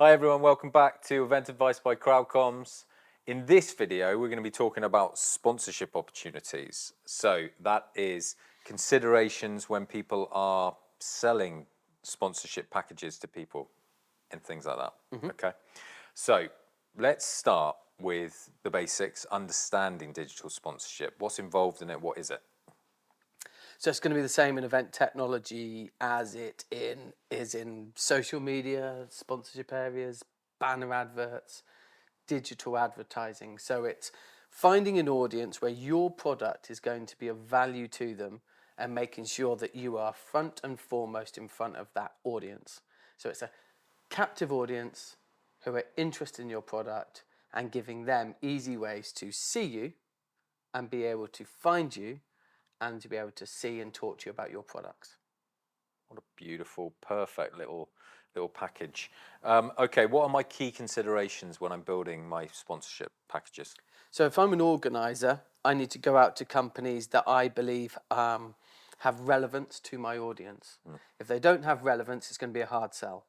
Hi everyone, welcome back to Event Advice by Crowdcoms. In this video, we're going to be talking about sponsorship opportunities. So that is considerations when people are selling sponsorship packages to people and things like that. Okay. So let's start with the basics, understanding digital sponsorship. What's involved in it? What is it? So it's going to be the same in event technology as is in social media, sponsorship areas, banner adverts, digital advertising. So it's finding an audience where your product is going to be of value to them and making sure that you are front and foremost in front of that audience. So it's a captive audience who are interested in your product and giving them easy ways to see you and be able to find you and to be able to see and talk to you about your products. What a beautiful, perfect little package. Okay, what are my key considerations when I'm building my sponsorship packages? So if I'm an organizer, I need to go out to companies that I believe have relevance to my audience. If they don't have relevance, it's going to be a hard sell.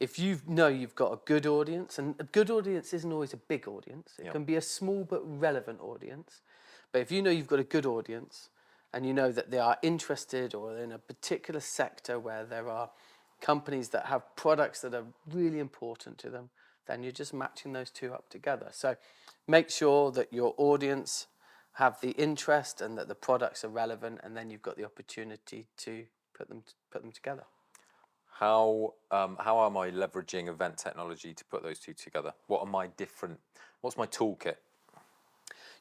If you know you've got a good audience, and a good audience isn't always a big audience, it Yep. can be a small but relevant audience. But if you know you've got a good audience and you know that they are interested or in a particular sector where there are companies that have products that are really important to them, then you're just matching those two up together. So make sure that your audience have the interest and that the products are relevant, and then you've got the opportunity to put them together. How am I leveraging event technology to put those two together? What's my toolkit?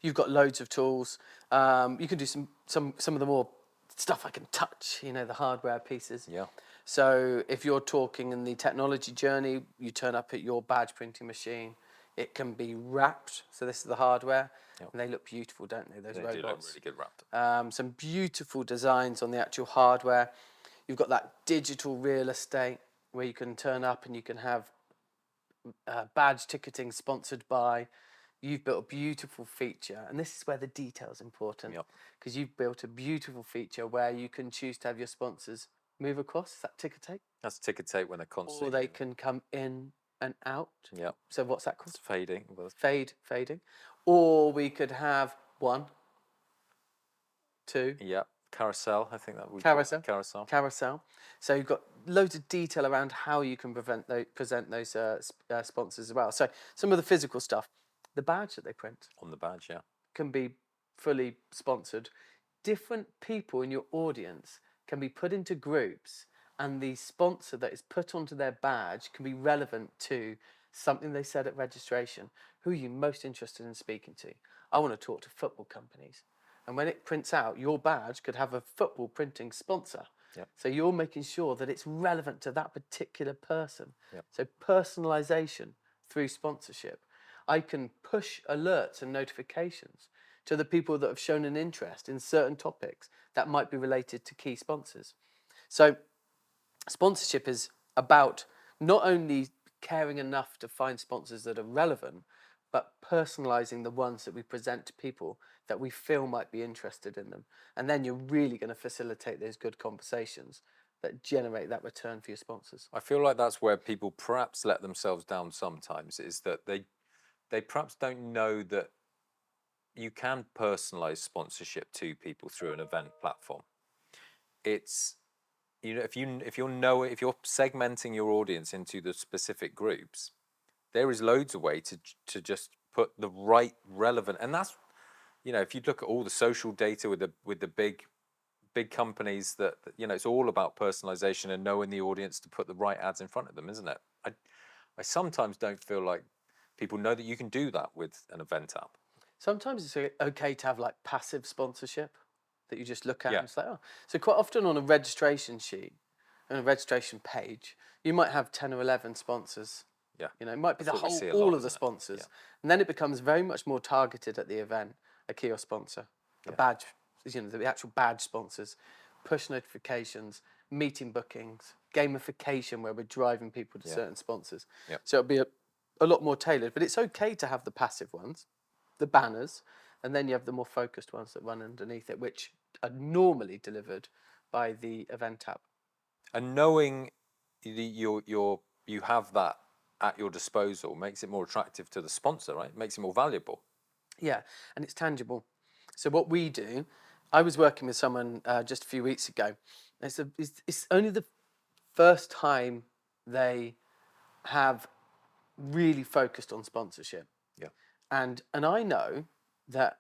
You've got loads of tools. You can do some of the more stuff I can touch, the hardware pieces. Yeah. So if you're talking in the technology journey, you turn up at your badge printing machine. It can be wrapped. So this is the hardware. Yep. And they look beautiful, don't they, those They do look robots? really good wrapped. Some beautiful designs on the actual hardware. You've got that digital real estate where you can turn up and you can have badge ticketing sponsored by. You've built a beautiful feature, and this is where the detail is important, Yep. because you've built a beautiful feature where you can choose to have your sponsors move across. Is that ticker tape? That's ticket tape when they're Or constantly they moving. can come in and out. Yep. So what's that called? It's fading. Fading. Or we could have one, two, Yep. Carousel. I think that we call it carousel. carousel. Carousel. So you've got loads of detail around how you can present those sponsors as well. So some of the physical stuff, the badge that they print On the badge. Yeah. can be fully sponsored. Different people in your audience can be put into groups, and the sponsor that is put onto their badge can be relevant to something they said at registration. Who are you most interested in speaking to? I want to talk to football companies. And when it prints out, your badge could have a football printing sponsor. Yep. So you're making sure that it's relevant to that particular person. Yep. So personalization through sponsorship. I can push alerts and notifications to the people that have shown an interest in certain topics that might be related to key sponsors. So sponsorship is about not only caring enough to find sponsors that are relevant, but personalizing the ones that we present to people that we feel might be interested in them. And then you're really going to facilitate those good conversations that generate that return for your sponsors. I feel like that's where people perhaps let themselves down sometimes, is that they perhaps don't know that you can personalize sponsorship to people through an event platform. It's if you're segmenting your audience into the specific groups, there is loads of way to just put the right relevant, and that's if you look at all the social data with the big companies that it's all about personalization and knowing the audience to put the right ads in front of them, isn't it? I sometimes don't feel like people know that you can do that with an event app. Sometimes it's okay to have like passive sponsorship that you just look at Yeah. and it's like, oh. So quite often on a registration sheet, on a registration page, you might have 10 or 11 sponsors. Yeah. It might be That's what we see a all lot, of the isn't it? sponsors. Yeah. And then it becomes very much more targeted at the event, a kiosk sponsor, a Yeah. badge, the actual badge sponsors, push notifications, meeting bookings, gamification where we're driving people to Yeah. certain sponsors. Yeah. So it'll be a lot more tailored, but it's okay to have the passive ones, the banners, and then you have the more focused ones that run underneath it, which are normally delivered by the event app. And knowing you have that at your disposal makes it more attractive to the sponsor, right? It makes it more valuable. Yeah, and it's tangible. So what we do, I was working with someone just a few weeks ago. It's only the first time they have really focused on sponsorship, Yeah. and I know that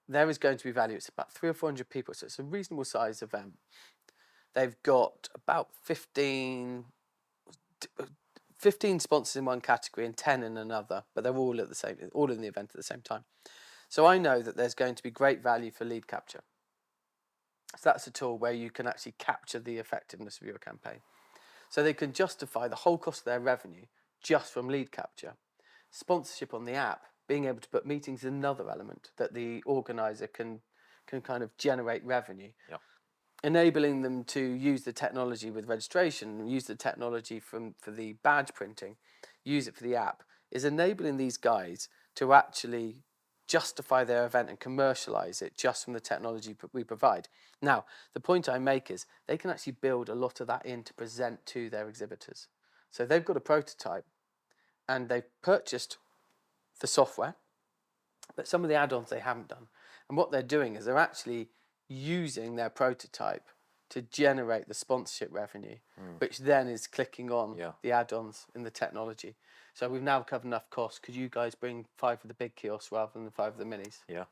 there is going to be value. It's about 300 or 400 people, so it's a reasonable size event. They've got about 15 sponsors in one category and 10 in another, but they're all all in the event at the same time. So I know that there's going to be great value for lead capture. So that's a tool where you can actually capture the effectiveness of your campaign. So they can justify the whole cost of their revenue just from lead capture. Sponsorship on the app, being able to put meetings is another element that the organizer can kind of generate revenue. Yeah. Enabling them to use the technology with registration, use the technology for the badge printing, use it for the app, is enabling these guys to actually justify their event and commercialize it just from the technology we provide. Now, the point I make is they can actually build a lot of that in to present to their exhibitors. So they've got a prototype and they've purchased the software, but some of the add-ons they haven't done. And what they're doing is they're actually using their prototype to generate the sponsorship revenue, which then is clicking on the add-ons in the technology. So we've now covered enough costs. Could you guys bring 5 of the big kiosks rather than 5 of the minis? Yeah.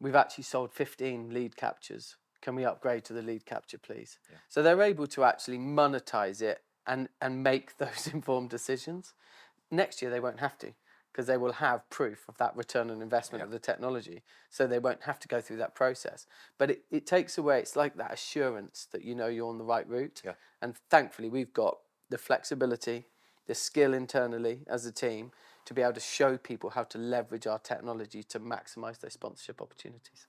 We've actually sold 15 lead captures. Can we upgrade to the lead capture, please? Yeah. So they're able to actually monetize it and make those informed decisions. Next year, they won't have to, because they will have proof of that return on investment of the technology. So they won't have to go through that process. But it takes away, it's like that assurance that you know you're on the right route. Yeah. And thankfully, we've got the flexibility, the skill internally as a team to be able to show people how to leverage our technology to maximize their sponsorship opportunities.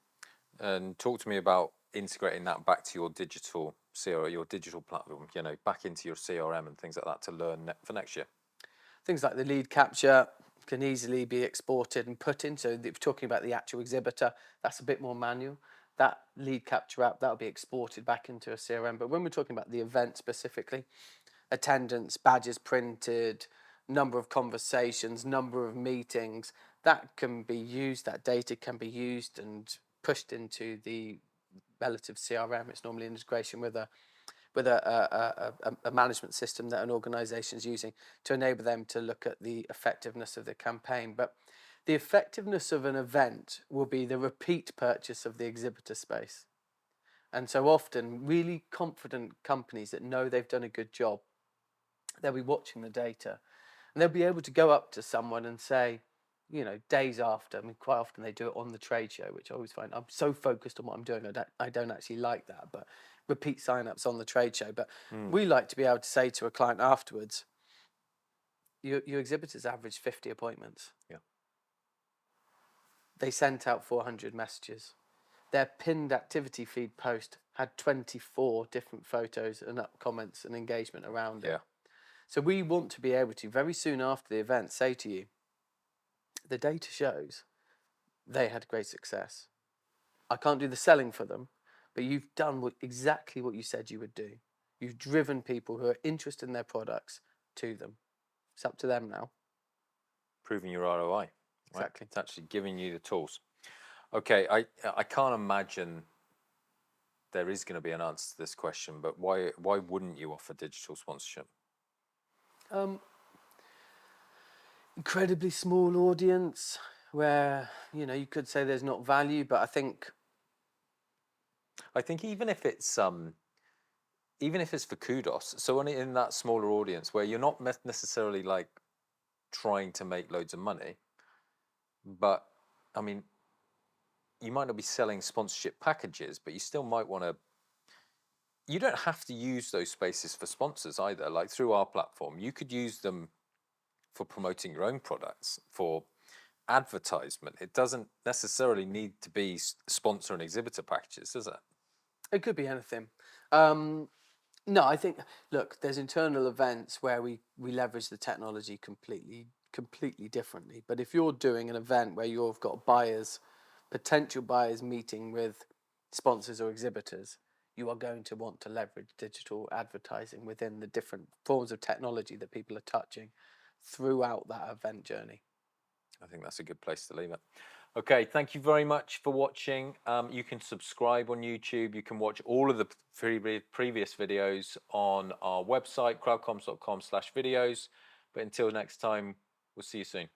And talk to me about integrating that back to your digital CRM, your digital platform, back into your CRM and things like that to learn for next year. Things like the lead capture can easily be exported and put in. So if you're talking about the actual exhibitor, that's a bit more manual. That lead capture app, that'll be exported back into a CRM. But when we're talking about the event specifically, attendance, badges printed, number of conversations, number of meetings, that can be used, that data can be used and pushed into the relative CRM. It's normally an integration with a management system that an organisation is using to enable them to look at the effectiveness of the campaign. But the effectiveness of an event will be the repeat purchase of the exhibitor space. And so often, really confident companies that know they've done a good job, they'll be watching the data and they'll be able to go up to someone and say, days after, I mean, quite often they do it on the trade show, which I always find, I'm so focused on what I'm doing, I don't actually like that, but repeat sign-ups on the trade show. But we like to be able to say to a client afterwards, your exhibitors average 50 appointments. Yeah. They sent out 400 messages. Their pinned activity feed post had 24 different photos and comments and engagement around it. Yeah. So we want to be able to, very soon after the event, say to you, the data shows they had great success. I can't do the selling for them, but you've done exactly what you said you would do. You've driven people who are interested in their products to them. It's up to them now. Proving your ROI. Right? Exactly. It's actually giving you the tools. Okay, I can't imagine there is going to be an answer to this question, but why wouldn't you offer digital sponsorship? Incredibly small audience where, you could say there's not value, but I think even if it's for kudos, so only in that smaller audience where you're not necessarily like trying to make loads of money, but I mean, you might not be selling sponsorship packages, but you still might want to. You don't have to use those spaces for sponsors either. Like through our platform, you could use them for promoting your own products, for advertisement. It doesn't necessarily need to be sponsor and exhibitor packages, does it? it could be anything. No, I think, look, there's internal events where we leverage the technology completely differently. But if you're doing an event where you've got potential buyers meeting with sponsors or exhibitors, you are going to want to leverage digital advertising within the different forms of technology that people are touching throughout that event journey. I think that's a good place to leave it. Okay, thank you very much for watching. You can subscribe on YouTube. You can watch all of the previous videos on our website, crowdcoms.com/videos. But until next time, we'll see you soon.